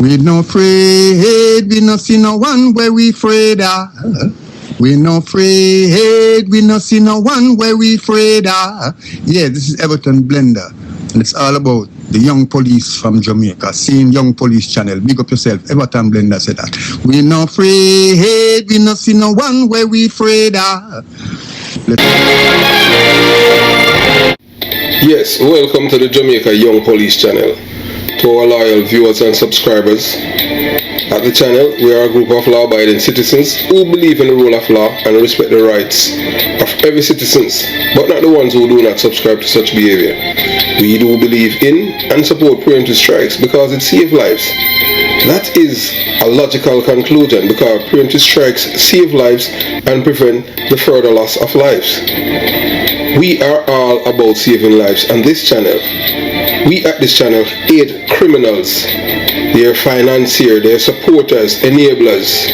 We no afraid, we no see no one where we afraid of. We no afraid, we no see no one where we afraid of. Yeah, this is Everton Blender. And it's all about the young police from Jamaica, seeing Young Police Channel. Big up yourself, Everton Blender said that. We no afraid, we no see no one where we afraid of. Yes, welcome to the Jamaica Young Police Channel. To our loyal viewers and subscribers, at the channel we are a group of law-abiding citizens who believe in the rule of law and respect the rights of every citizen, but not the ones who do not subscribe to such behavior. We do believe in and support preemptive strikes because it saves lives. That is a logical conclusion because preemptive strikes save lives and prevent the further loss of lives. We are all about saving lives on this channel. We at this channel aid criminals, their financiers, their supporters, enablers,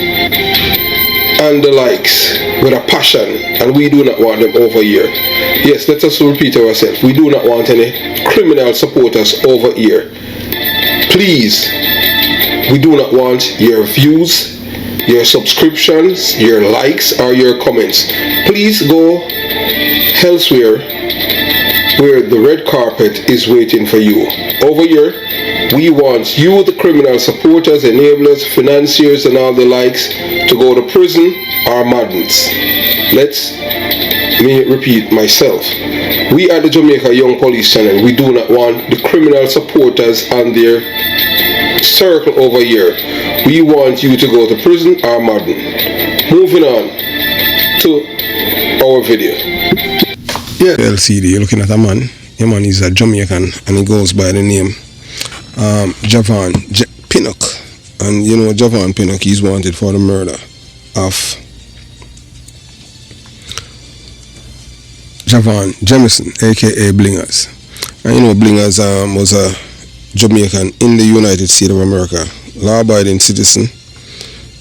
and the likes with a passion, and we do not want them over here. Yes, let us repeat ourselves. We do not want any criminal supporters over here. Please, we do not want your views, your subscriptions, your likes, or your comments. Please go elsewhere where the red carpet is waiting for you. Over here, we want you, the criminal supporters, enablers, financiers, and all the likes, to go to prison or madness. Let me repeat myself. We at the Jamaica Young Police Channel, we do not want the criminal supporters and their circle over here. We want you to go to prison or madden. Moving on to our video. Yeah. LCD, you're looking at a man. Your man is a Jamaican and he goes by the name Javon Pinnock. And you know Javon Pinnock, he's wanted for the murder of Javon Jamison, aka Blingers. And you know Blingers was a Jamaican in the United States of America, law-abiding citizen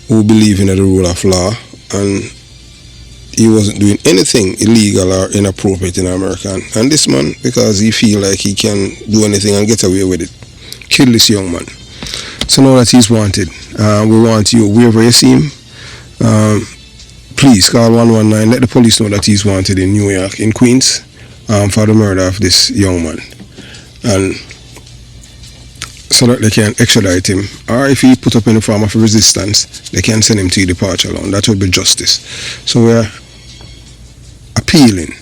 who believed in the rule of law, and he wasn't doing anything illegal or inappropriate in America. And this man, because he feel like he can do anything and get away with it, killed this young man. So now that he's wanted, we want you, wherever you see him, please call 119, let the police know that he's wanted in New York, in Queens, for the murder of this young man. And so that they can extradite him, or if he put up any form of resistance, they can send him to departure alone. That would be justice. So we're appealing,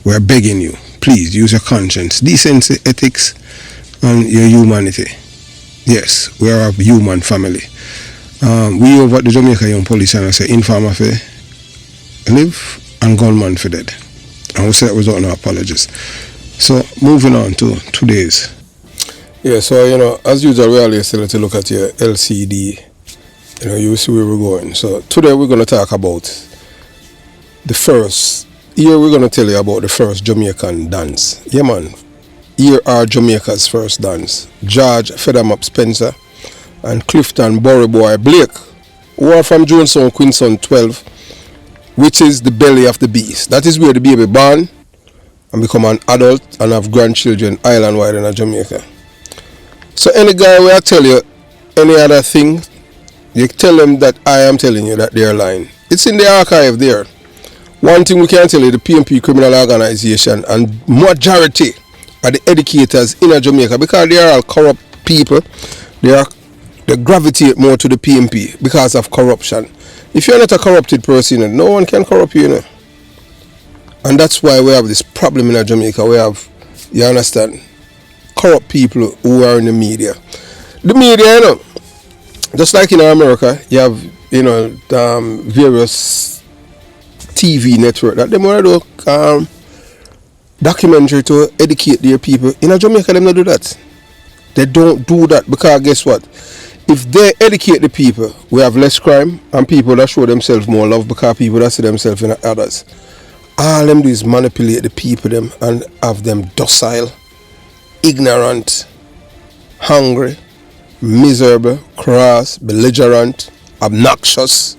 we're begging you, please use your conscience, decency, ethics, and your humanity. Yes, we are a human family. We over at the Jamaica Young Police Channel say informer for live and gunman for dead. And we say that without no apologies. So moving on to today's. Yeah, so you know, as usual, we always tell you to look at your LCD. You know, you will see where we're going. So today we're going to talk about the first. Here we're going to tell you about the first Jamaican dance. Yeah, man. Here are Jamaica's first dance. George Feathermap Spencer and Clifton Burry Boy Blake, who are from Jonestown, Queenstown 12, which is the belly of the beast. That is where the baby born and become an adult and have grandchildren island-wide in Jamaica. So any guy where I tell you any other thing, you tell them that I am telling you that they're lying. It's in the archive there. One thing we can tell you, the PMP criminal organization and majority are the educators in Jamaica, because they are all corrupt people. They gravitate more to the PMP because of corruption. If you're not a corrupted person, no one can corrupt you, you know. And that's why we have this problem in Jamaica. We have, you understand, corrupt people who are in the media. The media, you know, just like in America, you have, you know, various TV network that they want to do documentary to educate their people. In Jamaica, they don't do that. They don't do that because guess what? If they educate the people, we have less crime and people that show themselves more love because people that see themselves in others. All them do is manipulate the people them and have them docile, ignorant, hungry, miserable, cross, belligerent, obnoxious,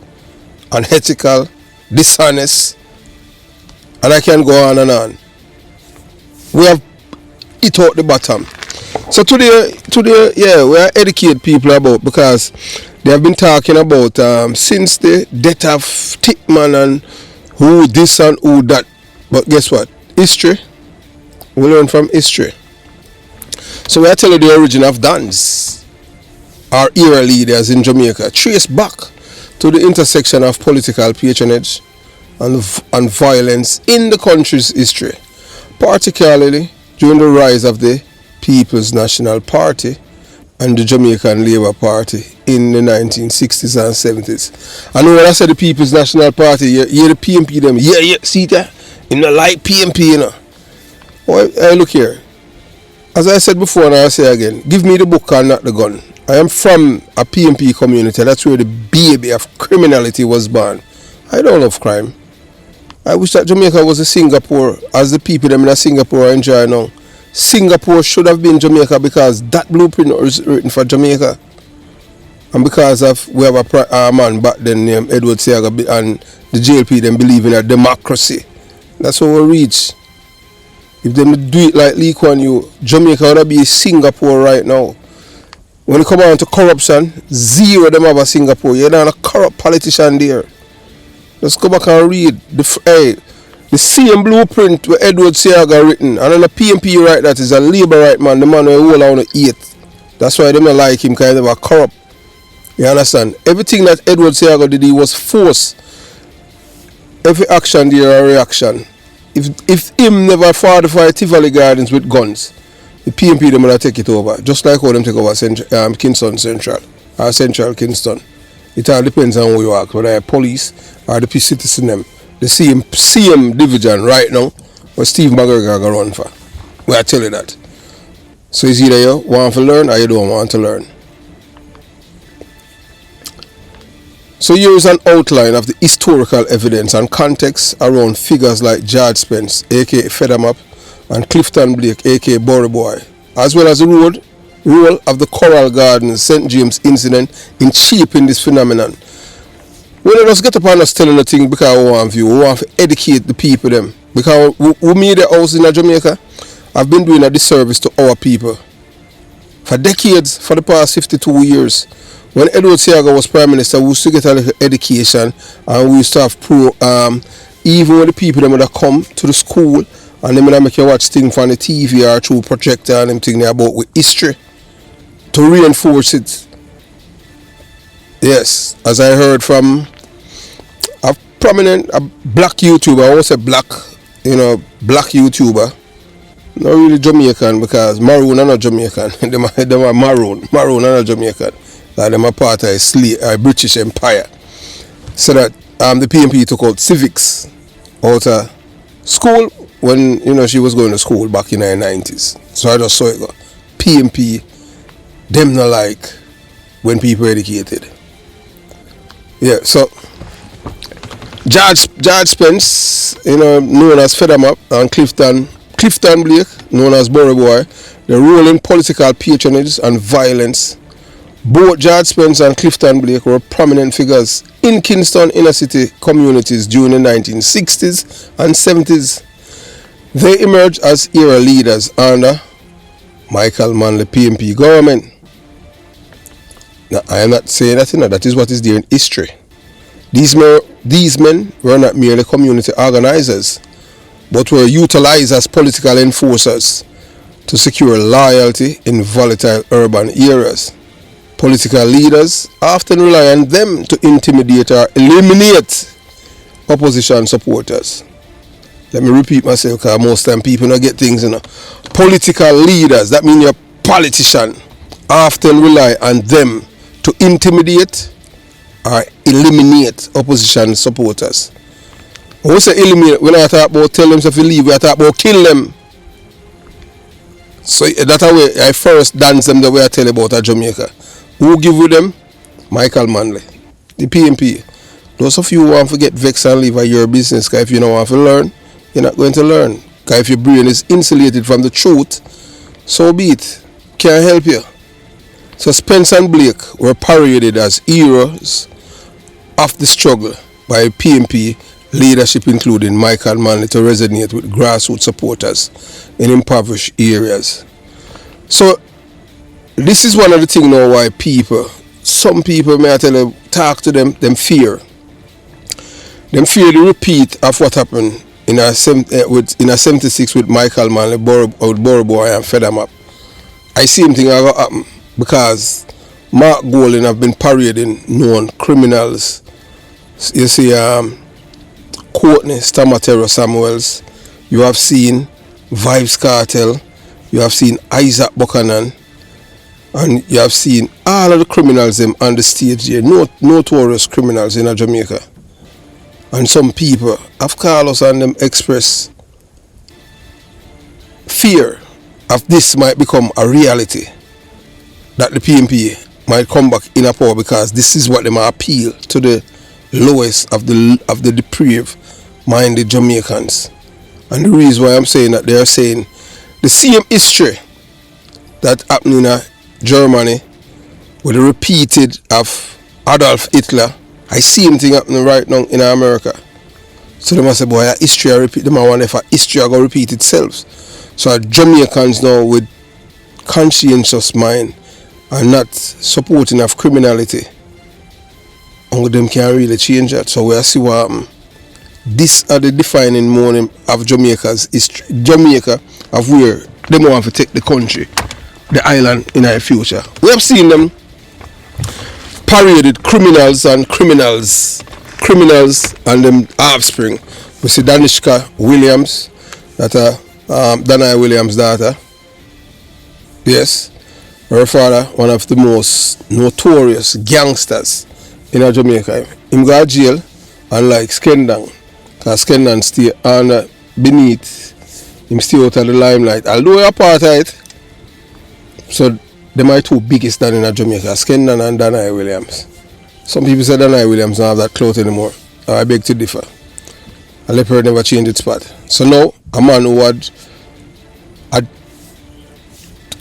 unethical, dishonest, and I can go on and on. We have it out the bottom. So today, yeah, we are educate people about, because they have been talking about since the death of Tickman and who this and who that. But guess what? History. We learn from history. So we are telling the origin of Dons, our era leaders in Jamaica, trace back to the intersection of political patronage and violence in the country's history, particularly during the rise of the People's National Party and the Jamaican Labour Party in the 1960s and 70s. I know when I said the People's National Party, you hear the PMP them, yeah, see that? You know, like PMP, you know. Well, hey, look here. As I said before and I'll say again, give me the book and not the gun. I am from a PMP community. That's where the baby of criminality was born. I don't love crime. I wish that Jamaica was a Singapore, as the people them in Singapore are enjoying now. Singapore should have been Jamaica, because that blueprint was written for Jamaica. And because of we have a man back then named Edward Seaga and the JLP them believe in a democracy. That's how we reach. If them do it like Lee Kuan Yew, Jamaica would be Singapore right now. When it come on to corruption, zero them have a Singapore. You're not a corrupt politician there. Let's go back and read the same blueprint where Edward Seaga written. And on the PMP right, that is a Labour right man, the man who hold on to eat. That's why they don't like him, kind of a corrupt. You understand? Everything that Edward Seaga did, he was forced. Every action there a reaction. If him never fought the fight Tivoli Gardens with guns, the PMP them will take it over. Just like how them take over Kingston Central or Central Kingston. It all depends on who you are, whether police or the citizen them. The same division right now where Steve McGregor going to run for. Well, I tell you that. So it's either you want to learn or you don't want to learn. So here is an outline of the historical evidence and context around figures like George Spence, aka Federmap, and Clifton Blake, aka Bory Boy, as well as the role of the Coral Gardens St. James incident in shaping this phenomenon. We don't just get up and us telling the thing because we want to educate the people them. Because we made a house in Jamaica, I've been doing a disservice to our people. For decades, for the past 52 years, when Edward Seaga was Prime Minister, we used to get a little education, and we used to have even when the people them would come to the school and they would make you watch things from the TV or through projector and them thing about with history to reinforce it. Yes, as I heard from a prominent black YouTuber, I won't say black YouTuber, not really Jamaican, because Maroon are not Jamaican. Them are Maroon are not Jamaican. Like them are part of a British Empire. So that the PMP took out civics out of school when she was going to school back in the 90s. So I just saw it go. PMP, them not like when people educated. Yeah, so George Spence, known as Federmap, and Clifton Blake, known as Bory Boy, the role in political patronage and violence. Both George Spence and Clifton Blake were prominent figures in Kingston inner city communities during the 1960s and 70s. They emerged as era leaders under Michael Manley PMP government. Now, I am not saying that, that is what is there in history. These men were not merely community organizers, but were utilized as political enforcers to secure loyalty in volatile urban areas. Political leaders often rely on them to intimidate or eliminate opposition supporters. Let me repeat myself, because most time people don't get things. Political leaders, that means your politician, often rely on them to intimidate or eliminate opposition supporters. When we say eliminate, we're not talking about tell them to leave, we're talking about kill them. So that's how I first dance them the way I tell you about Jamaica. Who give with them? Michael Manley, the PMP. Those of you who want to get vexed and leave your business, because if you don't want to learn, you're not going to learn. Because if your brain is insulated from the truth, so be it. Can't help you. So Spence and Blake were paraded as heroes of the struggle by PMP leadership, including Michael Manley, to resonate with grassroots supporters in impoverished areas. So this is one of the things now why some people, may I tell you, talk to them fear. Them fear the repeat of what happened in a 76 with Michael Manley, Borough Boy and Federmap. I see him think I got happen because Mark Golding have been parading known criminals. You see, Courtney Stamatero Samuels, you have seen Vibes Cartel, you have seen Isaac Buchanan, and you have seen all of the criminals them on the stage here, notorious criminals in Jamaica. And some people have called us and them express fear of this might become a reality, that the PNP might come back in a power because this is what they might appeal to the lowest of the depraved minded Jamaicans. And the reason why I'm saying that, they are saying the same history that happened in Germany with the repeated of Adolf Hitler. I see him thing happening right now in America. So they must say, boy, history repeat. They might wonder if history going to repeat itself. So Jamaicans now with conscientious mind and not supporting of criminality, and them can really change that. So we'll see what happens. These are the defining moment of Jamaica's history. Jamaica of where they want to take the country, the island in our future. We have seen them paraded criminals and them offspring. We see Danishka Williams, that Danai Williams' daughter. Yes, her father, one of the most notorious gangsters in Jamaica. Him go to jail, unlike Skendang, because Skendang stay on beneath, him stay out of the limelight. Although apartheid, so they my two biggest down in Jamaica, Skendang and Danai Williams. Some people say Danai Williams don't have that clout anymore. I beg to differ. A leopard never changed its spot. So now, a man who had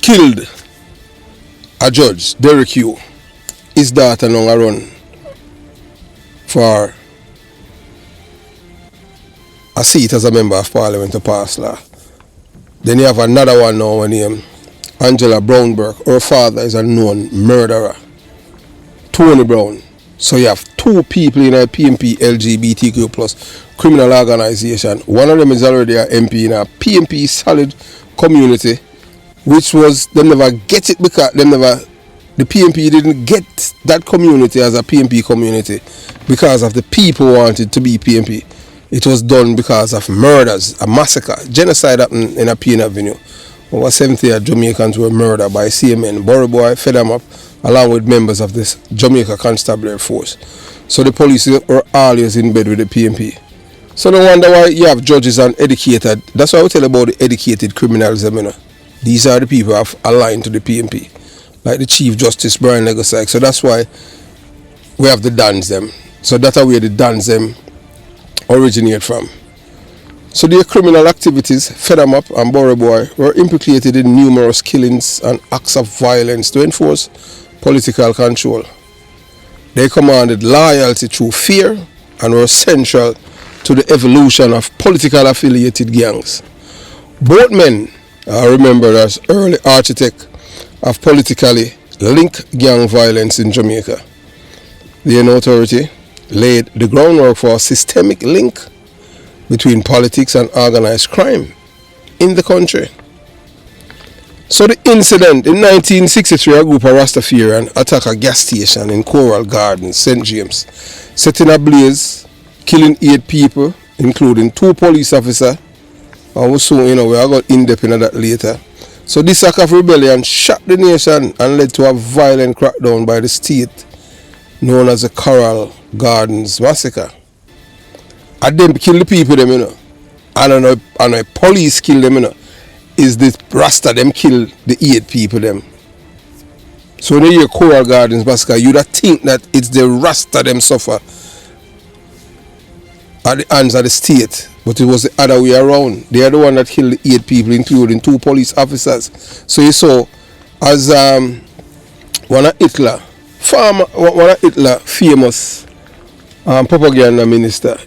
killed a judge, Derek Hugh, his daughter now run for a seat as a member of parliament to pass law. Then you have another one now named Angela Brownberg. Her father is a known murderer, Tony Brown. So you have two people in a PNP LGBTQ plus criminal organization. One of them is already an MP in a PNP solid community, which was, them never get it because the PNP didn't get that community as a PNP community because of the people who wanted to be PNP. It was done because of murders, a massacre, genocide happened in a PN Avenue. Over 70 Jamaicans were murdered by CMN, Borough Boy, Federmap, along with members of this Jamaica Constabulary Force. So the police were always in bed with the PNP. So no wonder why you have judges and educated. That's why I tell about the educated criminals. These are the people who have aligned to the PNP, like the Chief Justice Brian Legacy. So that's why we have the Dans them. So that's where the Dans them originate from. So their criminal activities, Federmap and Borough Boy, were implicated in numerous killings and acts of violence to enforce political control. They commanded loyalty through fear and were central to the evolution of political affiliated gangs. Both men are remembered as early architects of politically linked gang violence in Jamaica. The authority laid the groundwork for a systemic link between politics and organized crime in the country. So the incident in 1963, a group of Rastafarians attacked a gas station in Coral Gardens, St. James, setting ablaze, killing 8 people, including 2 police officers. And we soon, we are going in depth into that later. So this act of rebellion shocked the nation and led to a violent crackdown by the state known as the Coral Gardens Massacre. And them kill the people them, and a police kill them, is the Rasta them kill the 8 people them. So when you hear Coral Gardens Massacre, you'd think that it's the Rasta them suffer at the hands of the state, but it was the other way around. They are the one that killed the 8 people, including 2 police officers. So you saw as one of Hitler famous propaganda minister,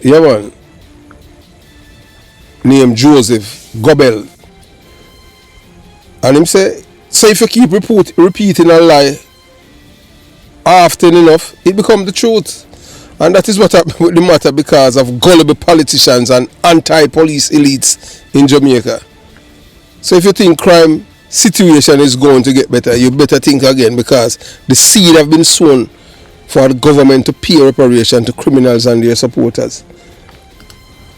named Joseph Goebbels, and him say So if you keep repeating a lie often enough, it becomes the truth. And that is what happened with the matter because of gullible politicians and anti-police elites in Jamaica. So if you think crime situation is going to get better, you better think again, because the seed have been sown for the government to pay reparation to criminals and their supporters.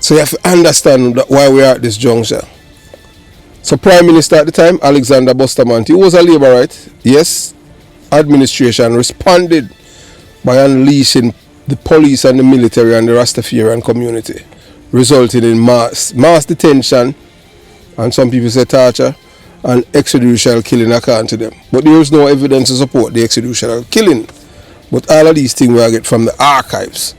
So you have to understand why we are at this juncture. So Prime Minister at the time, Alexander Bustamante, who was a Labourite, yes, administration responded by unleashing the police and the military and the Rastafarian community, resulting in mass detention, and some people say torture, and extrajudicial killing according to them. But there is no evidence to support the extrajudicial killing. But all of these things we get from the archives.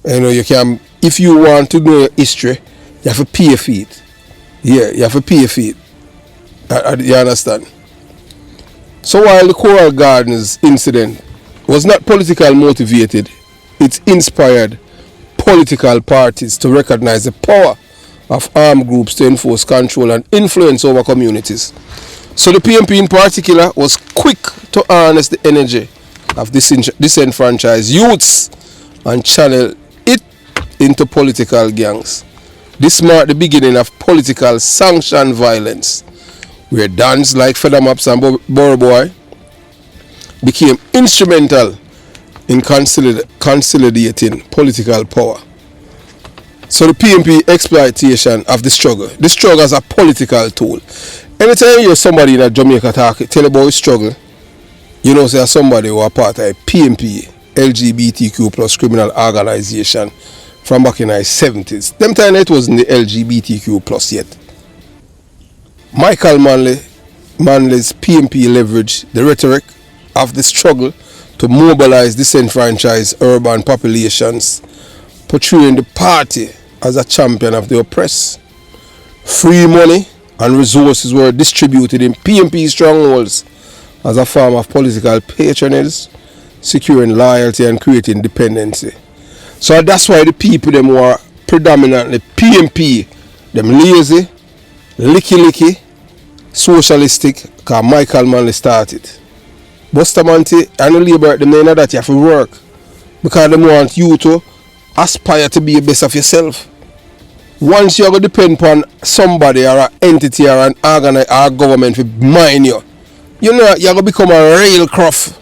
You know, you can, if you want to know your history, you have to pay for it. Yeah, you have to pay for it. You understand? So while the Coral Gardens incident was not politically motivated, it inspired political parties to recognize the power of armed groups to enforce control and influence over communities. So the PMP in particular was quick to harness the energy of disenfranchised youths and channel it into political gangs. This marked the beginning of political sanctioned violence, where dons like Feathermaps and Boroboy became instrumental in consolidating political power. So the PMP exploitation of the struggle as a political tool. Anytime you hear somebody in Jamaica tell about his struggle, you know say somebody who are part of a PMP, LGBTQ plus criminal organization from back in the 70s. Them time it wasn't the LGBTQ plus yet. Michael Manley's PMP leveraged the rhetoric of the struggle to mobilize disenfranchised urban populations, portraying the party as a champion of the oppressed. Free money and resources were distributed in PMP strongholds as a form of political patronage, securing loyalty and creating dependency. So that's why the people them were predominantly PMP, them lazy, licky, socialistic, because Michael Manley started. Bustamante and the Labour, them know that you have to work, because they want you to aspire to be the best of yourself. Once you are going to depend on somebody or an entity or an organ or government to mind you, you know you're going to become a real cruff.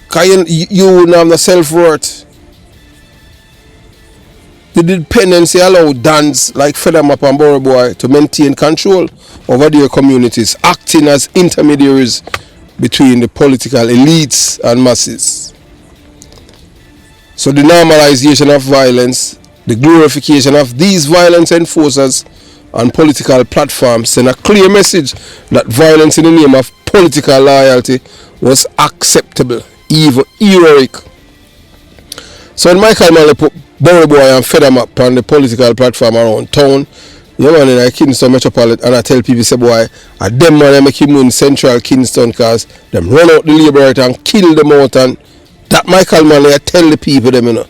Because you don't have no self-worth. The dependency allowed dons like Feathermap and Boroboy to maintain control over their communities, acting as intermediaries between the political elites and masses. So the normalization of violence, the glorification of these violence enforcers on political platforms send a clear message that violence in the name of political loyalty was acceptable, even heroic. So when Michael Manley put Boroboy and Feathermap on the political platform around town, you know, in Kingston Metropolitan, and I tell people, say, boy, I them man make him win Central Kingston because them run out the Labour and kill them out, and that Michael Manley, I tell the people them, you know.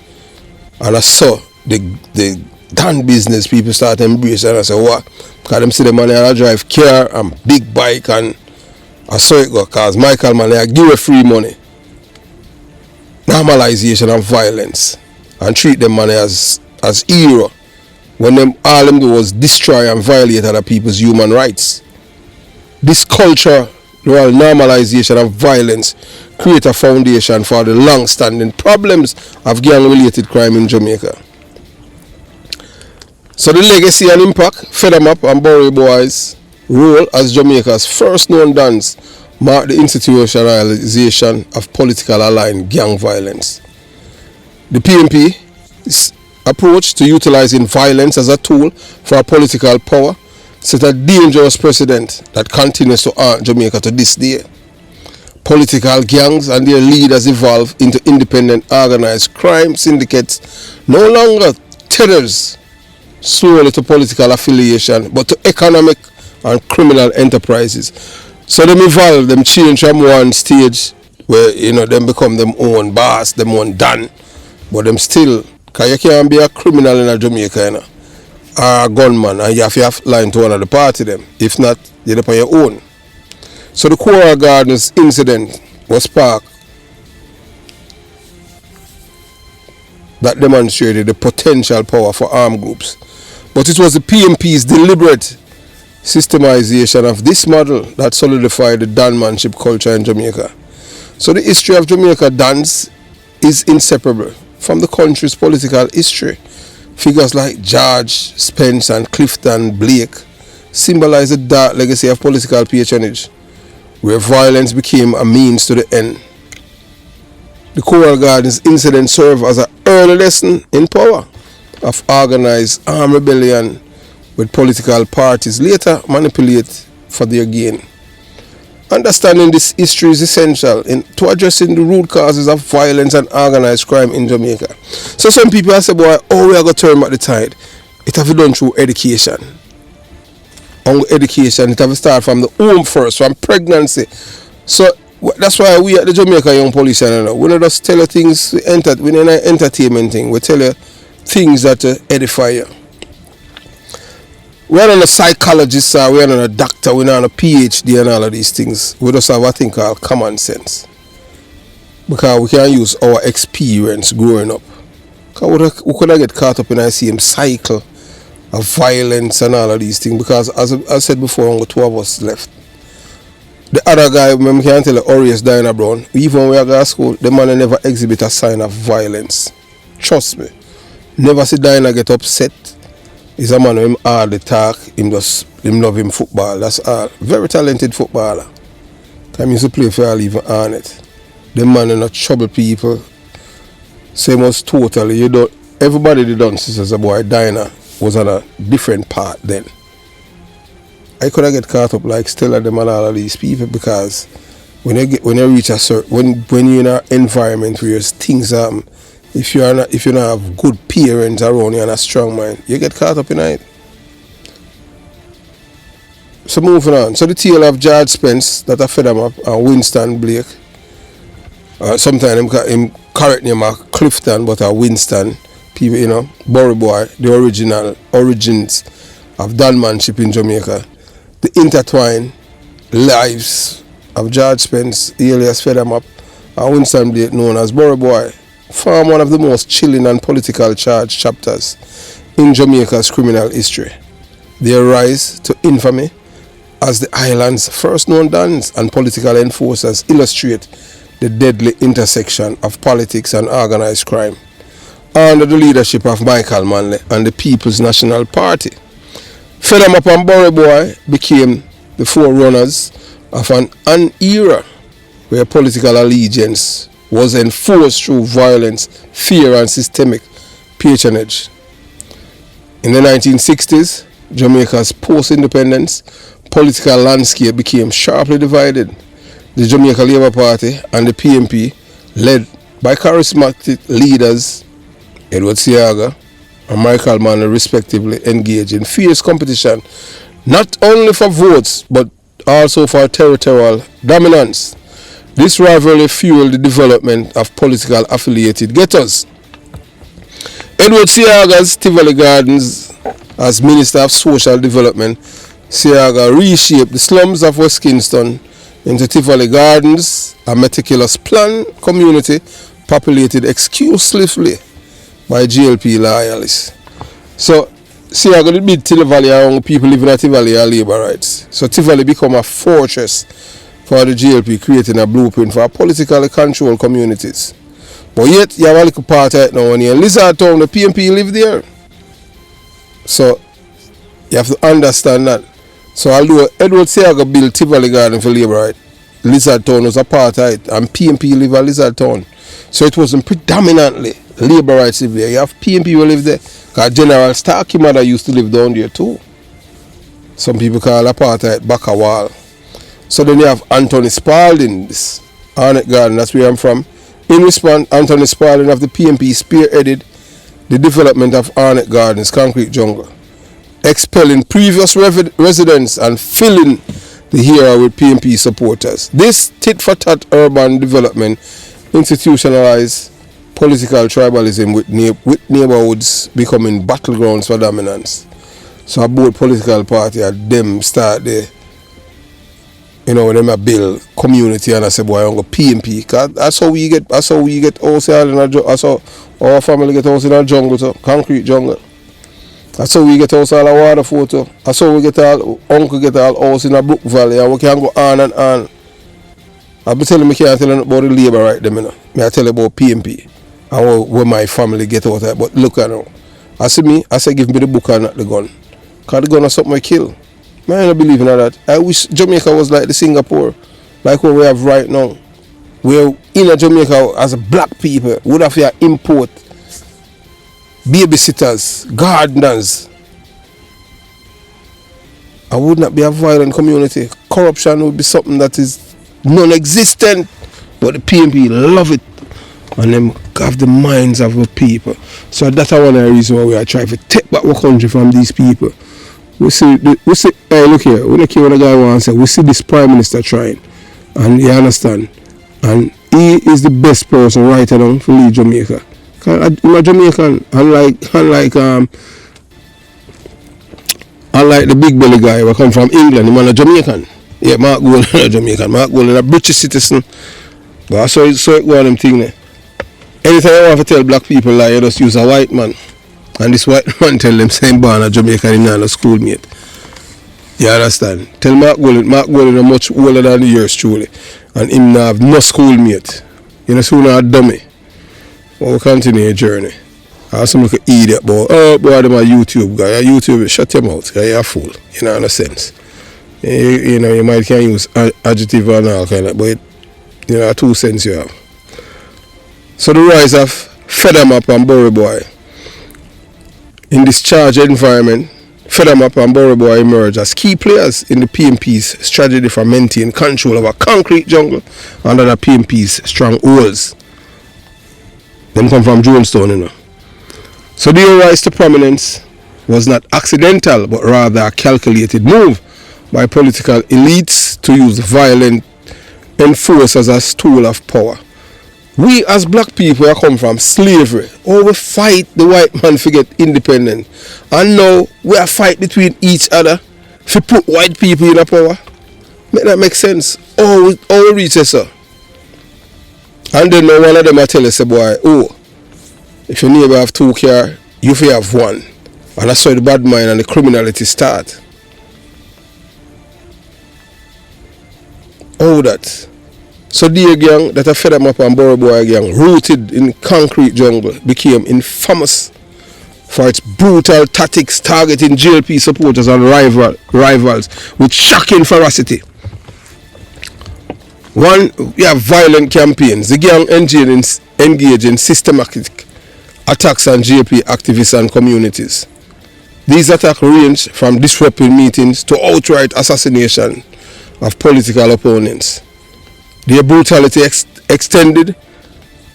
And I saw the done business people start embracing, and I say, what? Because them see the money and I drive car and big bike, and I saw it go, because Michael Manley, I give a free money. Normalization of violence and treat them money as hero, when them all them do was destroy and violate other people's human rights. This cultural normalization of violence create a foundation for the long-standing problems of gang-related crime in Jamaica. So the legacy and impact, Feathermap and Boroboy's role as Jamaica's first known dons marked the institutionalization of political aligned gang violence. The PMP's approach to utilizing violence as a tool for political power set a dangerous precedent that continues to haunt Jamaica to this day. Political gangs and their leaders evolve into independent organized crime syndicates, no longer tethers solely to political affiliation, but to economic and criminal enterprises. So them evolve, them change from one stage where, you know, them become them own boss, them own don, but them still, because you can't be a criminal in a Jamaica, you know. or a gunman, and you have to line to one of the party them. If not, you're up on your own. So the Coral Gardens incident was sparked that demonstrated the potential power for armed groups. But it was the PMP's deliberate systemization of this model that solidified the danmanship culture in Jamaica. So the history of Jamaica dance is inseparable from the country's political history. Figures like George, Spence and Clifton Blake symbolize the dark legacy of political patronage, where violence became a means to the end. The Coral Gardens incident served as an early lesson in power of organized armed rebellion with political parties later manipulate for their gain. Understanding this history is essential to addressing the root causes of violence and organized crime in Jamaica. So some people have said, boy, we are going to turn back the tide. It have to be done through education. And with education, it have to start from the home first, from pregnancy. So that's why we at the Jamaica Young Police Channel, we don't just tell you things, we don't an entertainment thing. We tell you things that edify you. We're not a psychologist, or we're not a doctor, we're not a PhD and all of these things. We just have a thing called common sense. Because we can use our experience growing up. Because we could get caught up in the same cycle of violence and all of these things. Because as I said before, only two of us left. The other guy, I can't tell you, Orius Diana Brown, even when we go to school, the man never exhibit a sign of violence. Trust me. Never see Diana get upset. He's a man who all the talk, him love him football, that's all. Very talented footballer. Time used to play for all even on it. The man in not trouble people. Same as totally, everybody did done since as a boy, Diana was on a different part then. I could have get caught up like Stella them and all of these people, because when you reach a certain, when you're in an environment where things happen, if you don't have good parents around you and a strong mind, you get caught up in it. So moving on. So the tale of George Spence that I fed him up, and Winston Blake. Sometimes him correct name a Clifton, but a Winston. People, Burry Boy, the origins of danmanship in Jamaica. The intertwined lives of George Spence, alias fed him up, and Winston Blake, known as Burry Boy, form one of the most chilling and political charged chapters in Jamaica's criminal history. Their rise to infamy as the island's first known dons and political enforcers illustrate the deadly intersection of politics and organized crime under the leadership of Michael Manley and the People's National Party. Fed 'em up and Burry Boy became the forerunners of an era where political allegiance was enforced through violence, fear and systemic patronage. In the 1960s, Jamaica's post-independence political landscape became sharply divided. The Jamaica Labour Party and the PMP, led by charismatic leaders Edward Seaga and Michael Manley respectively, engaged in fierce competition not only for votes but also for territorial dominance. This rivalry fueled the development of political affiliated ghettos. Edward Seaga's Tivoli Gardens, as Minister of Social Development, Seaga reshaped the slums of West Kingston into Tivoli Gardens, a meticulous planned community populated exclusively by GLP loyalists. So Seaga did build Tivoli around people living at Tivoli are labor rights. So Tivoli became a fortress for the GLP, creating a blueprint for politically controlled communities. But yet, you have a little part right now in Lizard Town, the PMP live there. So, you have to understand that. So, although Edward Seaga built Tivoli Garden for labor right, Lizard Town was a part of it, and PMP live at Lizard Town. So, it wasn't predominantly labor rights live there. You have PMP who live there, because General Starkey mother used to live down there too. Some people call apartheid back a wall. So then you have Anthony Spalding, this Arnett Garden, that's where I'm from. In response, Anthony Spalding of the PMP spearheaded the development of Arnett Gardens, concrete jungle, expelling previous residents and filling the area with PMP supporters. This tit-for-tat urban development institutionalized political tribalism with neighborhoods becoming battlegrounds for dominance. So a both political party and them start the, them a build community and I say, boy, I'm going to PMP. Cause that's how we get house in a that's how our family get house in a jungle, so concrete jungle. That's how we get house all a water photo. That's how we get all uncle get all house in a Brook Valley and we can go on and on. I be telling me can't tell you about the labor right there, I tell you about PMP and where my family get out of. But look at now. I say give me the book and not the gun. Because the gun is something I kill. Man, I don't believe in that. I wish Jamaica was like the Singapore, like what we have right now. Where in Jamaica, as a black people, would have to import babysitters, gardeners. I would not be a violent community. Corruption would be something that is non-existent. But the PMP love it. And them have the minds of the people. So that's one of the reasons why we are trying to take back our country from these people. We see, hey, look here, we don't care what the guy wants to say. We see this Prime Minister trying. And you understand? And he is the best person right now to lead Jamaica. I'm a Jamaican, unlike the big belly guy who come from England, I'm a Jamaican. Yeah, Mark Gold is a Jamaican. Mark Gold is a British citizen. But I saw it go on them thing there. Anytime I want to tell black people like you just use a white man. And this white man tell them same born a Jamaican in a schoolmate. You understand? Tell Mark Gold is much older than the years truly. And him not have no schoolmate. You know, so not a dummy. But we continue your journey. I have some little idiot boy. Oh boy, them a YouTube guy. YouTube, shut him out. You're a fool. You know, in a sense. You might can use adjective and all kind of, but you know, 2 cents you have. So the rise of Federmap and Burry Boy. In this charged environment, Federmap and Burry Boy emerge as key players in the PMP's strategy for maintaining control of a concrete jungle under the PMP's strongholds. Them come from Jonestown, So their rise to prominence was not accidental, but rather a calculated move by political elites to use violent enforcers as a tool of power. We as black people come from slavery. We fight the white man to get independent. And now we are fight between each other to put white people in power. Make that make sense? We reach it, sir. And then one of them I tell us, boy, if your neighbor have 2 cars, you have 1. And that's how the bad mind and the criminality start. That. So the gang that a Federmap and Burry Boy gang, rooted in concrete jungle, became infamous for its brutal tactics targeting JLP supporters and rivals with shocking ferocity. One, we have violent campaigns. The gang engage in systematic attacks on JLP activists and communities. These attacks range from disrupting meetings to outright assassination of political opponents. Their brutality extended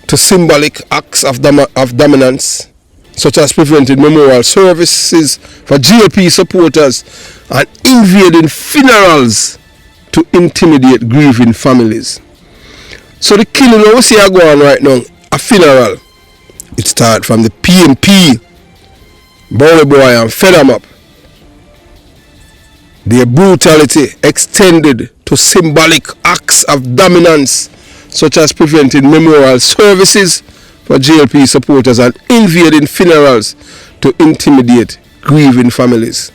to symbolic acts of dominance, such as preventing memorial services for GOP supporters and invading funerals to intimidate grieving families. So the killing we see going on right now, a funeral, it starts from the PMP, Burry Boy and Federmap. Their brutality extended to symbolic acts of dominance, such as preventing memorial services for JLP supporters and invading funerals to intimidate grieving families.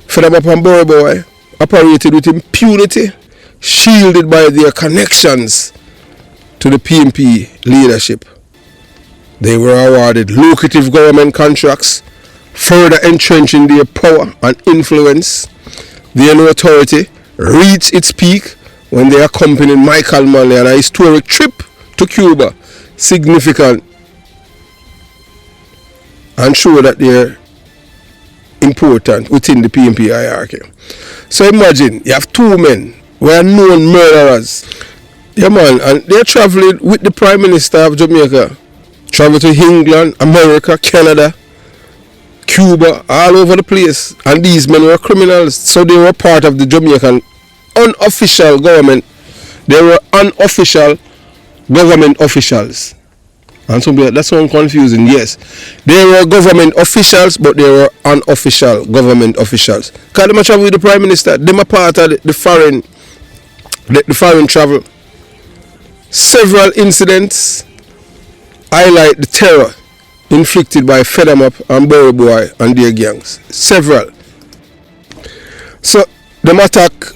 Federmap and Burry Boy operated with impunity, shielded by their connections to the PMP leadership. They were awarded lucrative government contracts, further entrenching their power and influence. Their notoriety reached its peak when they accompanied Michael Manley on a historic trip to Cuba, significant, and show that they're important within the PMP hierarchy. So imagine you have 2 men who are known murderers. Yeah, man, and they're traveling with the Prime Minister of Jamaica. Travel to England, America, Canada, Cuba, all over the place. And these men were criminals, so they were part of the Jamaican unofficial government. They were unofficial government officials. And some people, that sounds confusing. Yes, they were government officials, but they were unofficial government officials. Because they travel with the Prime Minister. They are part of the foreign travel. Several incidents highlight the terror inflicted by Fedamap and Burry Boy and their gangs. Several. So, them attacks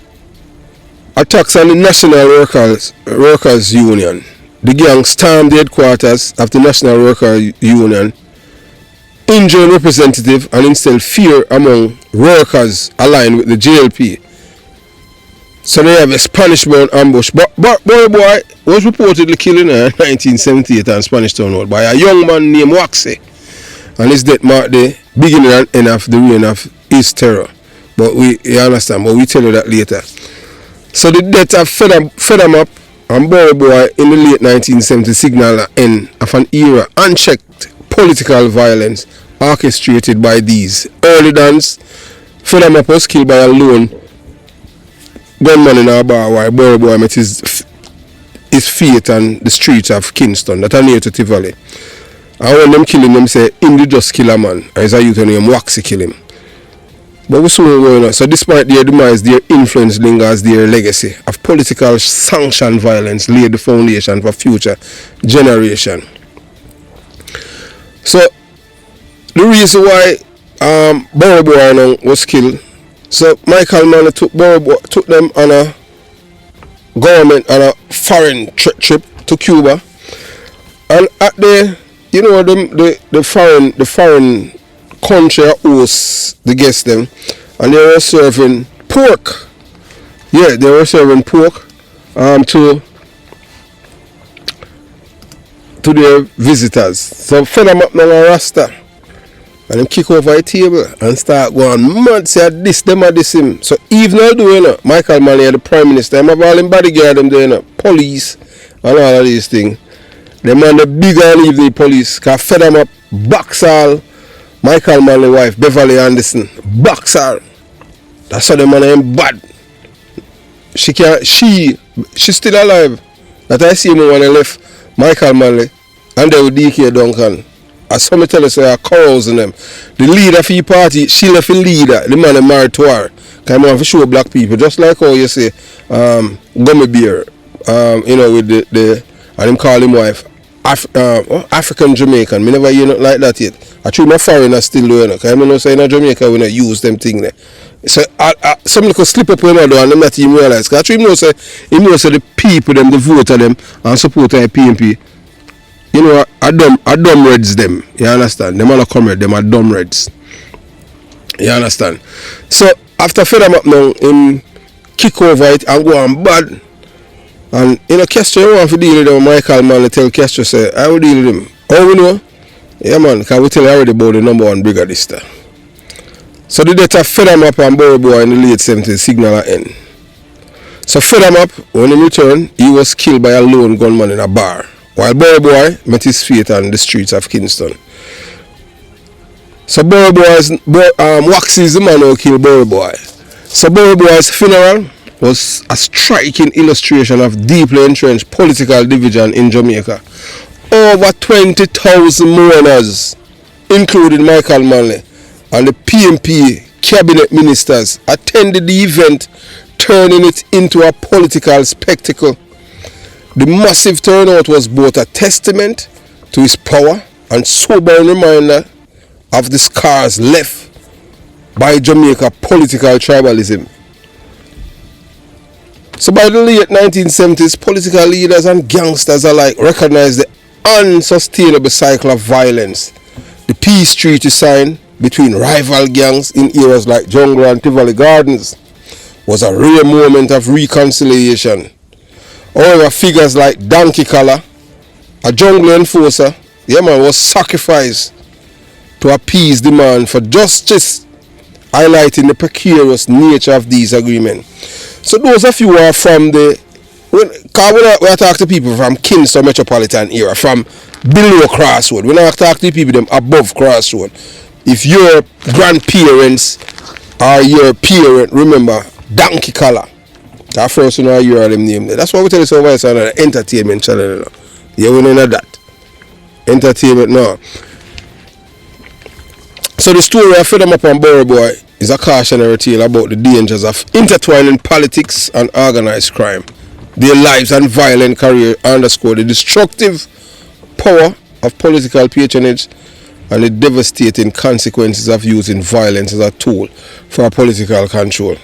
on the National Workers Union. The gang stormed the headquarters of the National Workers Union, injured representative and instilled fear among workers aligned with the JLP. So they have a Spanish-bound ambush. But Burry Boy was reportedly killed in 1978 on Spanish Town Road by a young man named Waxy. And his death marked the beginning and end of the reign of his terror. But you understand, but we tell you that later. So the death of Fedamap and Burry Boy in the late 1970s signal the end of an era unchecked political violence orchestrated by these. Early dance, Fedamap was killed by a lone gunman in a bar while Burry Boy met his fate on the streets of Kingston that are near to Tivoli. And when them kill him, them say, Indy just kill a man. And it's a youth named Waxy kill him. But we soon going on. So despite their demise, their influence lingers, their legacy of political sanctioned violence laid the foundation for future generation. So the reason why Burry Boy was killed, so Michael Manley took them on a foreign trip to Cuba, and at the foreign country hosts the guests them, and they were serving pork. Yeah, they were serving pork to their visitors. So Fedamap now a Rasta, and them kick over a table and start going mad, say this, them or this him. So even though doing Michael Manley, the Prime Minister, them have all them bodyguard, them doing police and all of these things. Them man the bigger leave the police, cause Fedamap box all Michael Manley wife, Beverly Anderson, box her. That's how the man ain't bad. She's still alive. That I see him when I left Michael Manley and they with DK Duncan. As some tell us, there are corals in them. The leader for the party, she left the leader. The man is married to her. Because I want to show black people. Just like how you say, Gummy Bear, with the and him call him wife, African Jamaican. Me never hear nothing like that yet. I treat my foreigners still doing it. Because I know say in Jamaica we not use them thing there. So somebody could slip up when I do and them not even realize. Because I treat him know say the people them, the voter them and supporter the PNP. You know, I dumb reds them. You understand? Them all are comrade, them are dumb reds. You understand? So after Fedamap now, him kick over it and go on bad. And Castro, you want to deal with them. Michael Manley tell Castro say, I will deal with him. How we know? Yeah man, because we tell you already about the number one brigadista. So the death of Fedamap and Burry Boy in the late 70s signal at end. So Fedamap, when he returned, he was killed by a lone gunman in a bar, while Burry Boy met his fate on the streets of Kingston. So Burry Boy's Waxy is the man who killed Burry Boy. So Burry Boy's funeral was a striking illustration of deeply entrenched political division in Jamaica. Over 20,000 mourners, including Michael Manley and the PNP cabinet ministers, attended the event, turning it into a political spectacle. The massive turnout was both a testament to his power and sobering reminder of the scars left by Jamaica political tribalism. So by the late 1970s, political leaders and gangsters alike recognized the unsustainable cycle of violence. The peace treaty signed between rival gangs in areas like Jungle and Tivoli Gardens was a rare moment of reconciliation. However, figures like Donkey Collar, a jungle enforcer, was sacrificed to appease demand for justice, highlighting the precarious nature of these agreements. So those of you who are from we talk to people from Kingston metropolitan area, from below Crossroad. We not talk to people them above Crossroad. If your grandparents or your parent remember Donkey Collar, that first you know you hear them name there. That's why we tell you so much on the entertainment channel. You know that. entertainment now. So the story of Fed Them Up and Burry Boy is a cautionary tale about the dangers of intertwining politics and organized crime. Their lives and violent career underscore the destructive power of political patronage and the devastating consequences of using violence as a tool for political control.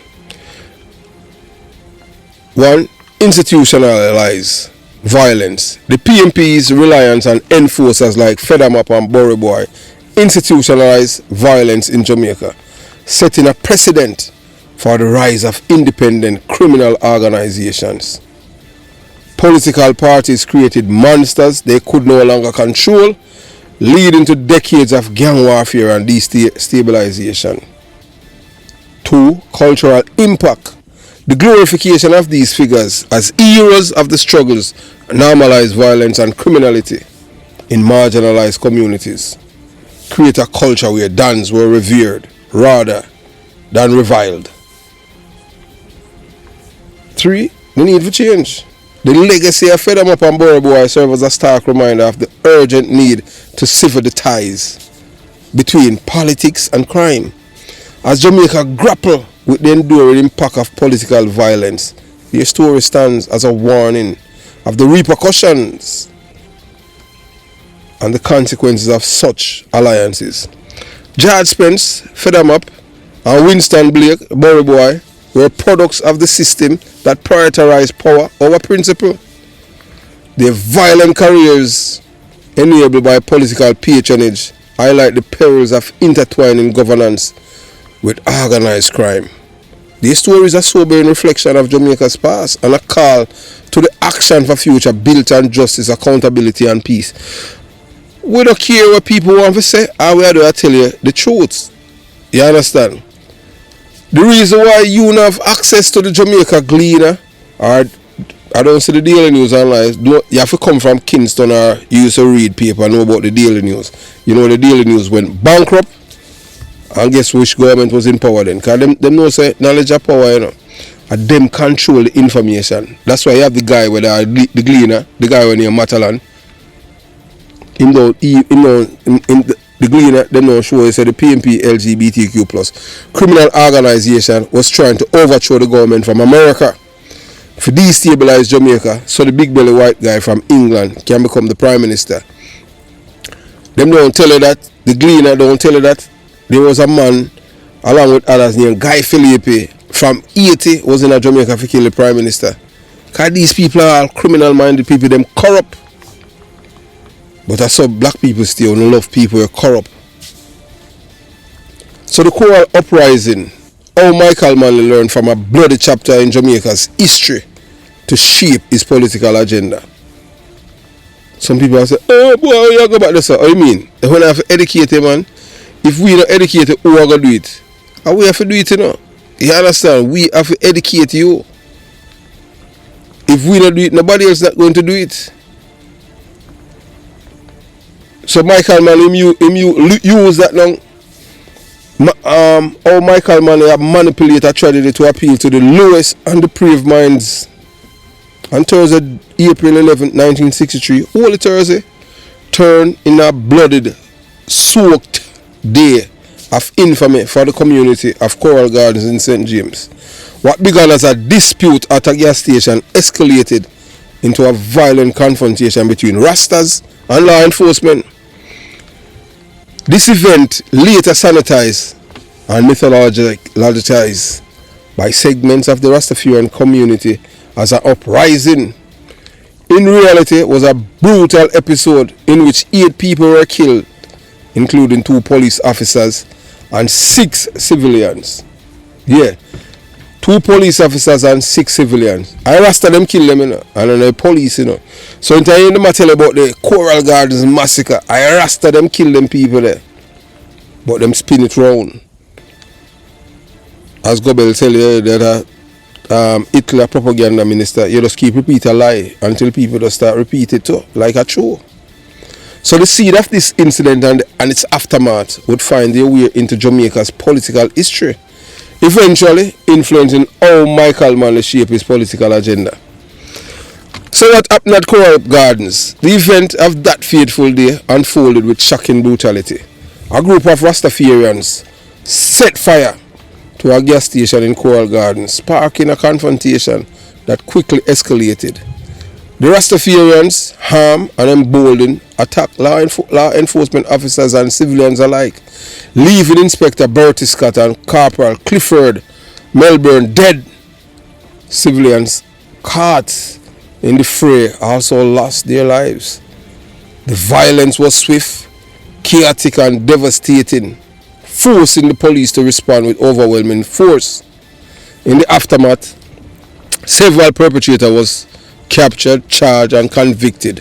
1. Institutionalize violence. The PNP's reliance on enforcers like Fed Them Up and Burry Boy institutionalize violence in Jamaica, setting a precedent for the rise of independent criminal organizations. Political parties created monsters they could no longer control, leading to decades of gang warfare and destabilization. 2. Cultural impact. The glorification of these figures as heroes of the struggles normalize violence and criminality in marginalized communities. Create a culture where dons were revered rather than reviled. 3. The need for change. The legacy of Fed Them Up and Burry Boy serves as a stark reminder of the urgent need to sever the ties between politics and crime. As Jamaica grapple with the enduring impact of political violence, their story stands as a warning of the repercussions and the consequences of such alliances. George Spence, Fed Them Up, and Winston Blake, Burry Boy, were products of the system that prioritized power over principle. Their violent careers, enabled by political patronage, highlight the perils of intertwining governance with organized crime. These stories are a sobering reflection of Jamaica's past and a call to the action for future built on justice, accountability, and peace. We don't care what people want to say, all we do is tell you the truth. You understand? The reason why you don't have access to the Jamaica Gleaner, or I don't see the Daily News online, you have to come from Kingston or you used to read paper and know about the Daily News. You know the Daily News went bankrupt, and guess which government was in power then? Because them know say knowledge of power, you know. And them control the information. That's why you have the guy with the Gleaner, the guy when you're Matalan. In the Gleaner, they know show he said the PNP LGBTQ+ criminal organization was trying to overthrow the government from America to destabilize Jamaica so the big belly white guy from England can become the prime minister. Them don't tell you that. The Gleaner don't tell you that there was a man along with others named Guy Philippe from Haiti was in Jamaica to kill the prime minister. Because these people are all criminal minded people, them corrupt. But I saw black people still don't love people who are corrupt. So the Coral Uprising, how Michael Manley learned from a bloody chapter in Jamaica's history to shape his political agenda. Some people say, oh boy, you go back this. What you mean? When I have to educate him, man, if we don't educate you, who are going to do it? And we have to do it, you know. You understand? We have to educate you. If we don't do it, nobody else is not going to do it. So Michael Mann, use that now. How Michael Mann have manipulated a tragedy to appeal to the lowest and depraved minds. On Thursday, April 11, 1963, Holy Thursday, turned in a blooded, soaked day of infamy for the community of Coral Gardens in St. James. What began as a dispute at a gas station escalated into a violent confrontation between Rastas and law enforcement. This event later sanitized and mythologized by segments of the Rastafarian community as an uprising. In reality, it was a brutal episode in which 8 people were killed, including 2 police officers and 6 civilians. Yeah, 2 police officers and 6 civilians. I Rasta them kill them, you know, and then the police, you know. So in time them tell about the Coral Gardens massacre, I Rasta them kill them people there. But them spin it round. As Gobel tell you that Hitler propaganda minister, you just keep repeat a lie until people just start repeat it too, like a true. So the seed of this incident and its aftermath would find their way into Jamaica's political history, eventually influencing how Michael Manley shaped his political agenda. So what happened at Coral Gardens? The event of that fateful day unfolded with shocking brutality. A group of Rastafarians set fire to a gas station in Coral Gardens, sparking a confrontation that quickly escalated. The Rastafarians harmed and emboldened attacked law enforcement officers and civilians alike, leaving Inspector Bertie Scott and Corporal Clifford Melbourne dead. Civilians caught in the fray also lost their lives. The violence was swift, chaotic and devastating, forcing the police to respond with overwhelming force. In the aftermath, several perpetrators was captured, charged and convicted.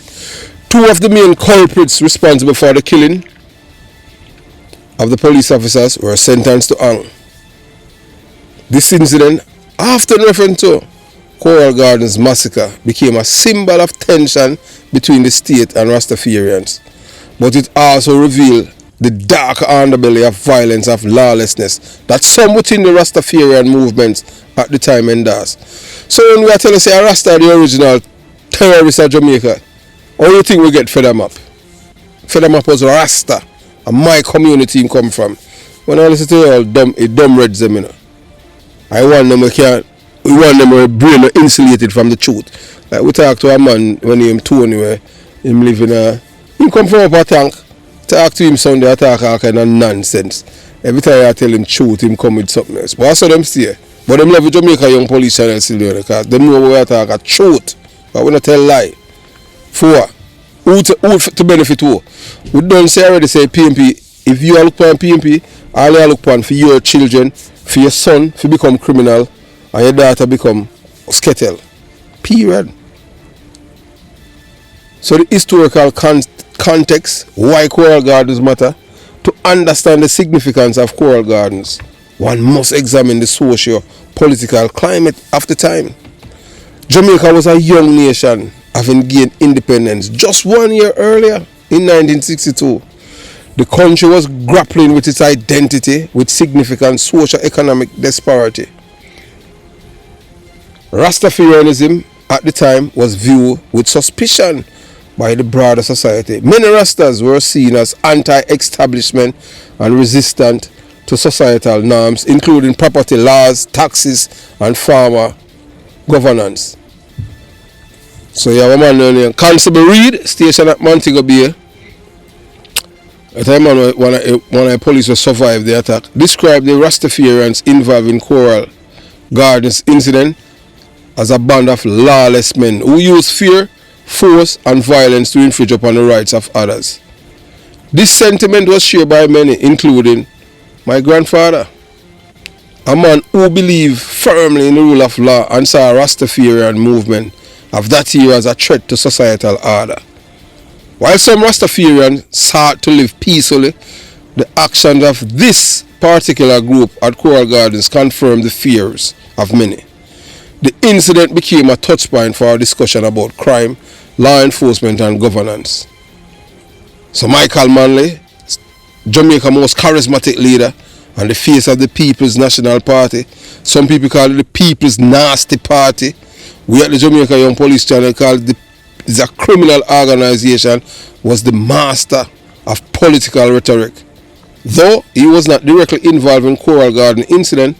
Two of the main culprits responsible for the killing of the police officers were sentenced to hang. This incident, often referred to Coral Gardens massacre, became a symbol of tension between the state and Rastafarians, but it also revealed the dark underbelly of violence, of lawlessness that some within the Rastafarian movement at the time endorsed. So when we are telling say Rasta are the original terrorists of Jamaica, how do you think we get fed them up? Fed them up was Rasta, and my community him come from. When I listen to you all dumb reds them, you know. I want them a brain insulated from the truth. Like we talk to a man when he Tony where him live in he come from up a tank. Talk to him Sunday, I talk all kind of nonsense. Every time I tell him truth, him come with something else. But I saw them stay. But them love Jamaica Young Police Channel still there because them know where I talk a truth. But we not tell lie. For who to benefit who? We don't say already say PMP. If you look for PMP, all you look for your children, for your son to become criminal, and your daughter become skettle. Period. So the historical context, why Coral Gardens matter, to understand the significance of Coral Gardens, one must examine the socio-political climate of the time. Jamaica was a young nation, having gained independence just 1 year earlier in 1962. The country was grappling with its identity with significant socio-economic disparity. Rastafarianism at the time was viewed with suspicion by the broader society. Many Rastas were seen as anti-establishment and resistant to societal norms, including property laws, taxes, and farmer governance. So you have a man named Constable Reed, station at Montego Bay. At the time one of the police who survived the attack, described the Rastafarians involved in Coral Gardens incident as a band of lawless men who use fear, force and violence to infringe upon the rights of others. This sentiment was shared by many, including my grandfather, a man who believed firmly in the rule of law and saw a Rastafarian movement of that year as a threat to societal order. While some Rastafarians sought to live peacefully, the actions of this particular group at Coral Gardens confirmed the fears of many. The incident became a touchpoint for our discussion about crime, law enforcement and governance. So Michael Manley, Jamaica's most charismatic leader and the face of the People's National Party, some people call it the People's Nasty Party. We at the Jamaica Young Police Channel call it it's a criminal organization, was the master of political rhetoric. Though he was not directly involved in Coral Garden incident,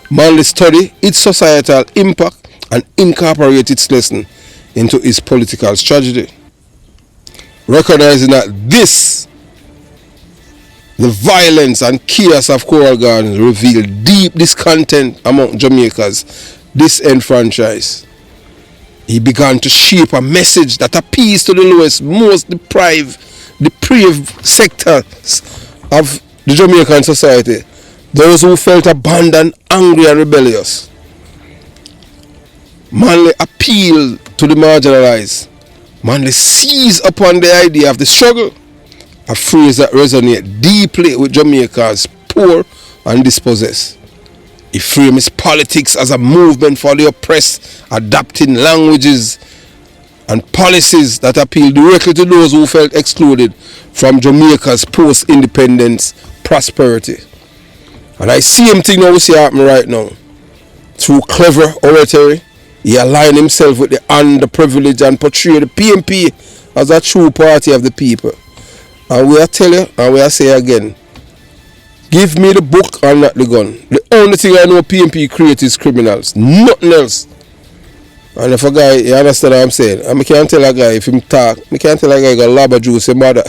Manley studied its societal impact and incorporated its lesson into his political strategy. Recognizing that the violence and chaos of Coral Gardens revealed deep discontent among Jamaicans disenfranchised, he began to shape a message that appeals to the lowest, most deprived sectors of the Jamaican society, those who felt abandoned, angry and rebellious. Manley appealed to the marginalized. Manley seized upon the idea of the struggle, a phrase that resonates deeply with Jamaica's poor and dispossessed. He framed his politics as a movement for the oppressed, adapting languages and policies that appeal directly to those who felt excluded from Jamaica's post-independence prosperity. And I see him thing now we see happen right now. Through clever oratory, He aligned himself with the underprivileged and portrayed the PMP as a true party of the people. And we are tell you, and we are say again, give me the book and not the gun. The only thing I know PMP creates is criminals, nothing else. And if a guy, you understand what I'm saying? And I can't tell a guy if him talk, I can't tell a guy got laba juice, your mother.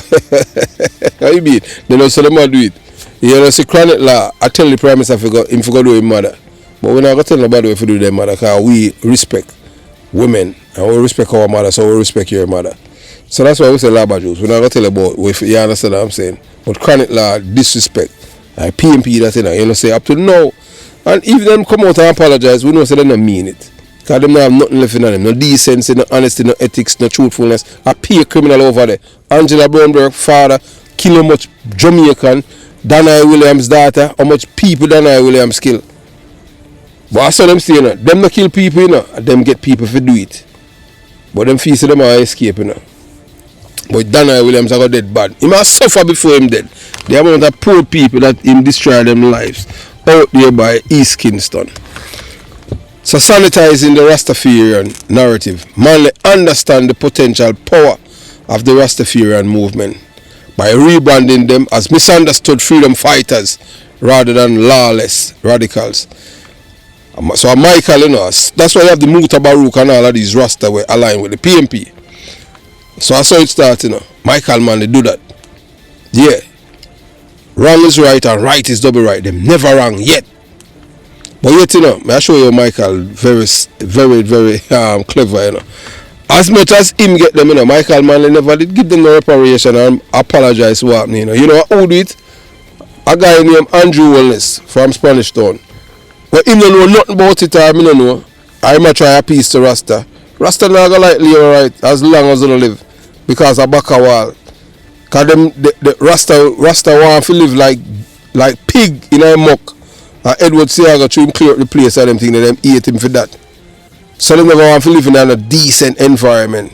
How you mean? They don't say the mother do it. You know, see chronic law, I tell the prime minister him to go do his mother. But we're not going to tell nobody if you do their mother, because we respect women and we respect our mother, so we respect your mother. So that's why we say laba juice. We're not going to tell about if you understand what I'm saying. But chronic law, disrespect. Like PMP, that's it. You know, say up to now. And if them come out and apologize, we know say they don't mean it. Because them don't have nothing left in them. No decency, no honesty, no ethics, no truthfulness. A peer criminal over there. Angela Brownberg, father, kill how much Jamaican, Danai Williams' daughter, how much people Danai Williams kill. But I saw them say, you know, them not kill people, you know, and them get people to do it. But them feel them are escaping, you know. But Danai Williams are got dead bad. He must suffer before him dead. The amount of poor people that him destroy them lives out there by East Kingston. So sanitizing the Rastafarian narrative, manly understand the potential power of the Rastafarian movement by rebranding them as misunderstood freedom fighters rather than lawless radicals. So Michael, you know, that's why you have the Muta Baruch and all of these Rasta were aligned with the PMP. So I saw it start, you know. Michael, man, they do that. Yeah. Wrong is right and right is double right. Them never wrong yet. But yet, you know, I show you Michael very, very, very clever, you know. As much as him get them, you know, Michael Manley never did give them no reparation and apologize for what happened, you know. You know who do it? A guy named Andrew Wellness from Spanish Town. But him don't know nothing about it, or me don't know. I'm a try a piece to Rasta. Rasta not gonna like live right as long as they live. Because of back a wall. Cause them the Rasta want to live like pig in a muck. And Edward Seaga to him clear up the place and them thing that them eat him for that. So they never want to live in a decent environment.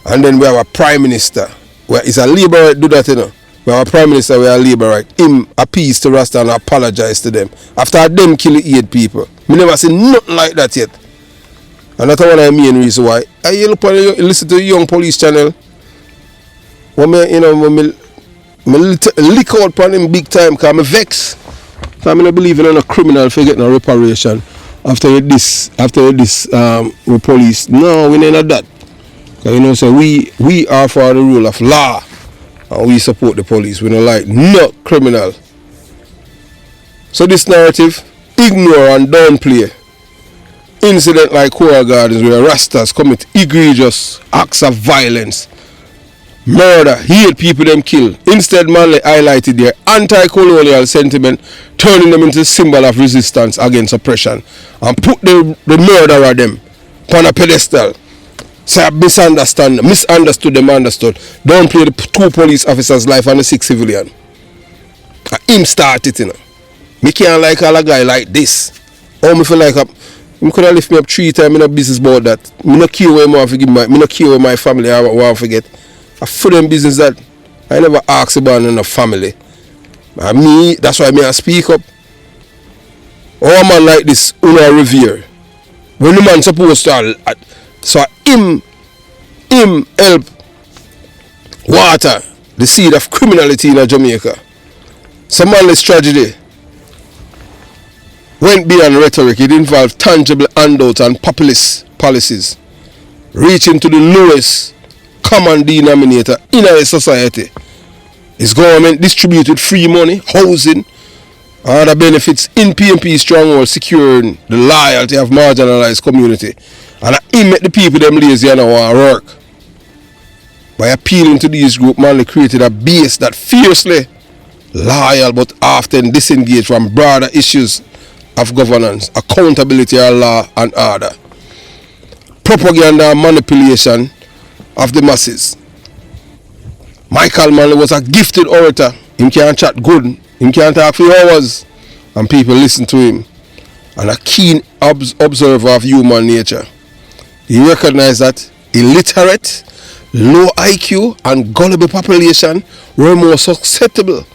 And then we have a prime minister where is a liberal do that, you know. We have a prime minister where a liberal him appease to Rasta and apologize to them. After them kill 8 people. Me never seen nothing like that yet. And that's one of the main reason why. You listen to the Young Police channel. When me, you know, when me lick out on him big time because I'm vex. So I'm not believing in a criminal for getting a reparation after this with police. No, we ain't that. You know, so we are for the rule of law and we support the police. We don't like no criminal. So this narrative, ignore and downplay incident like Coral Gardens where Rastas commit egregious acts of violence, murder, hate people them kill. Instead, Manley highlighted their anti-colonial sentiment, turning them into a symbol of resistance against oppression and put the murderer them on a pedestal. So I misunderstood them, understood. Don't play the 2 police officers' life and the 6 civilian. Him started, you know. Me can't like all a guy like this. Or me feel like him could have lift me up 3 times in a business about that. Me no care where I forgive me no care where my family I want to forget. I for them business that I never ask about in a family. And me, that's why I speak up. Or a man like this, Una Revere. When the man supposed to so him help water the seed of criminality in Jamaica. Some man's tragedy went beyond rhetoric. It involved tangible handouts and populist policies, reaching to the lowest common denominator in our society. His government distributed free money, housing, and other benefits in PMP stronghold, securing the loyalty of marginalized community. And he made the people them lazy and want to work. By appealing to these groups, Manley created a base that fiercely loyal but often disengaged from broader issues of governance, accountability, and law and order. Propaganda and manipulation of the masses. Michael Manley was a gifted orator. He can chat good. He can talk for hours. And people listen to him. And a keen observer of human nature. He recognized that illiterate, low IQ, and gullible population were more susceptible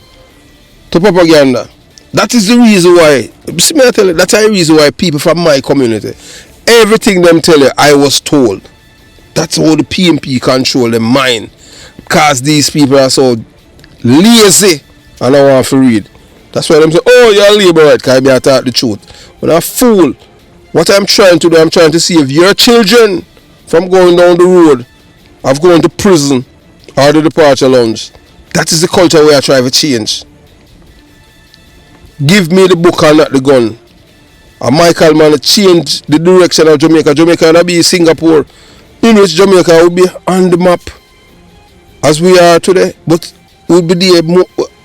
to propaganda. That is the reason why, see me tell you, that's the reason why people from my community, everything them tell you, I was told. That's how the PMP control their mind. Because these people are so lazy and I want to read. That's why them say, oh, you're a labor right, because I talk the truth. When I fool, what I'm trying to do, I'm trying to see if your children from going down the road of going to prison or the departure lounge. That is the culture we are trying to change. Give me the book and not the gun. And Michael man change the direction of Jamaica. Jamaica will be Singapore, in which Jamaica will be on the map as we are today, but we'll be there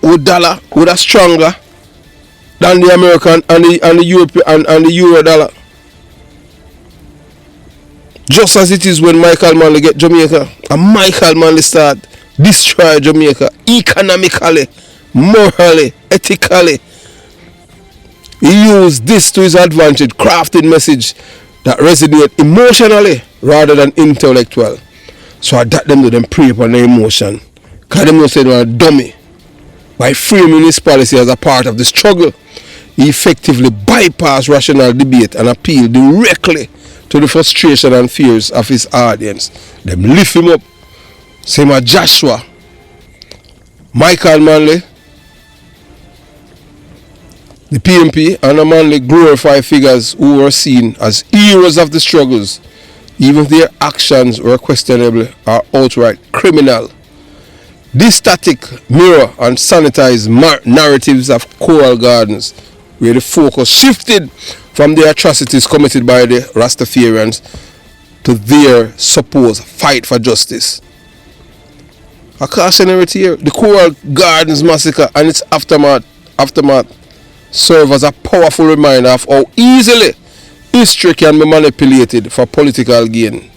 with dollar, with a stronger than the American and the European and the Euro dollar. Just as it is when Michael Manley get Jamaica, and Michael Manley start destroy Jamaica economically, morally, ethically. He used this to his advantage, crafting message that resonate emotionally rather than intellectual. So I that them to them prey upon the emotion. Because them say they are dummy. By framing his policy as a part of the struggle, he effectively bypassed rational debate and appealed directly to the frustration and fears of his audience. Them lift him up. Same as Joshua, Michael Manley, the PMP, and the Manley glorify figures who were seen as heroes of the struggles, even if their actions were questionable or outright criminal. This static mirror and sanitized narratives of Coral Gardens, where the focus shifted from the atrocities committed by the Rastafarians to their supposed fight for justice. A cautionary here, the Coral Gardens massacre and its aftermath serve as a powerful reminder of how easily history can be manipulated for political gain.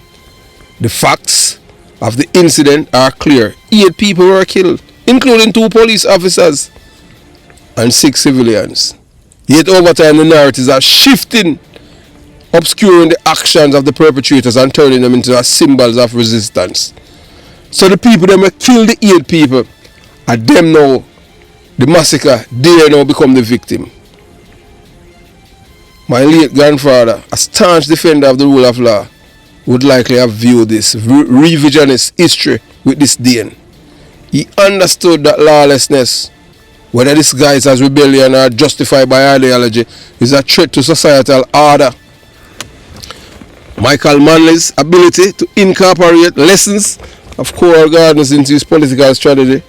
The facts of the incident are clear. 8 people were killed, including 2 police officers and 6 civilians. Yet over time the narratives are shifting, obscuring the actions of the perpetrators and turning them into symbols of resistance. So the people that were killed, the 8 people, and them now, the massacre, they now become the victim. My late grandfather, a staunch defender of the rule of law, would likely have viewed this revisionist history with disdain. He understood that lawlessness, whether disguised as rebellion or justified by ideology, is a threat to societal order. Michael Manley's ability to incorporate lessons of Coral Gardens into his political strategy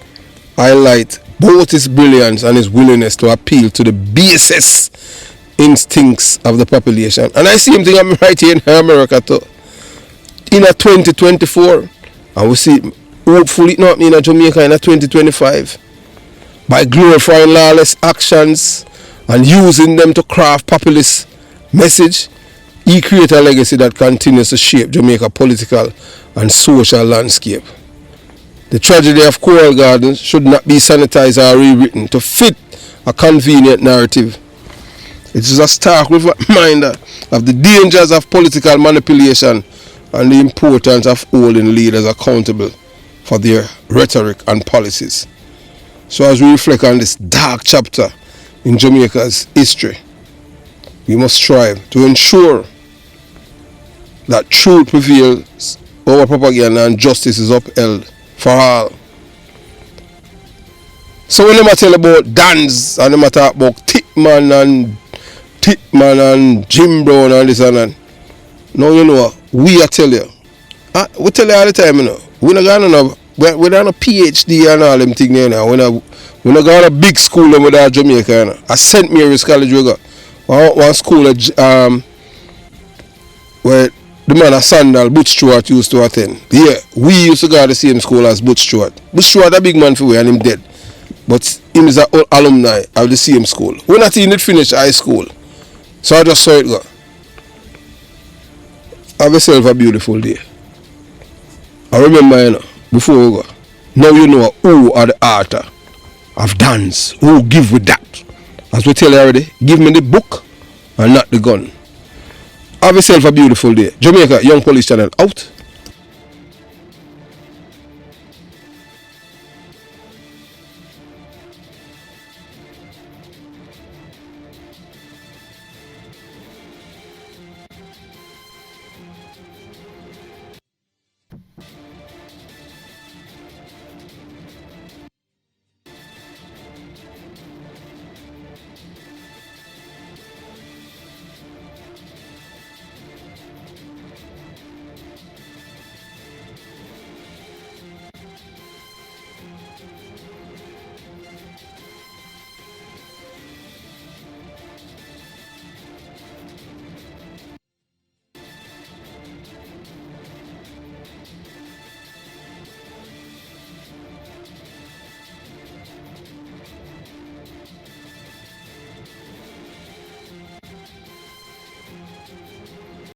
highlight both his brilliance and his willingness to appeal to the basest instincts of the population. And I see him thing right here in America too. In a 2024, and we see hopefully not in a Jamaica in a 2025, by glorifying lawless actions and using them to craft populist message, he created a legacy that continues to shape Jamaica political and social landscape. The tragedy of Coral Gardens should not be sanitized or rewritten to fit a convenient narrative. It is a stark reminder of the dangers of political manipulation and the importance of holding leaders accountable for their rhetoric and policies. So as we reflect on this dark chapter in Jamaica's history, we must strive to ensure that truth prevails over propaganda and justice is upheld for all. So when they tell about Dans and they talk about Tipman and Jim Brown and this and that, now you know we are tell you. We tell you all the time, you know. We're not going to PhD and all them things, you know. We're not going to big school with our Jamaica, you know. At St. Mary's College we got one school where the man of Sandal, Butch Stewart, used to attend. Yeah, we used to go to the same school as Butch Stewart. Butch Stewart a big man for we and him dead. But him is an alumni of the same school. We're not even finished high school. So I just saw it go. Have yourself a beautiful day. I remember, you know, before we go, now you know who are the author of Dance. Who give with that? As we tell you already, give me the book and not the gun. Have yourself a beautiful day. Jamaica Young Police Channel out.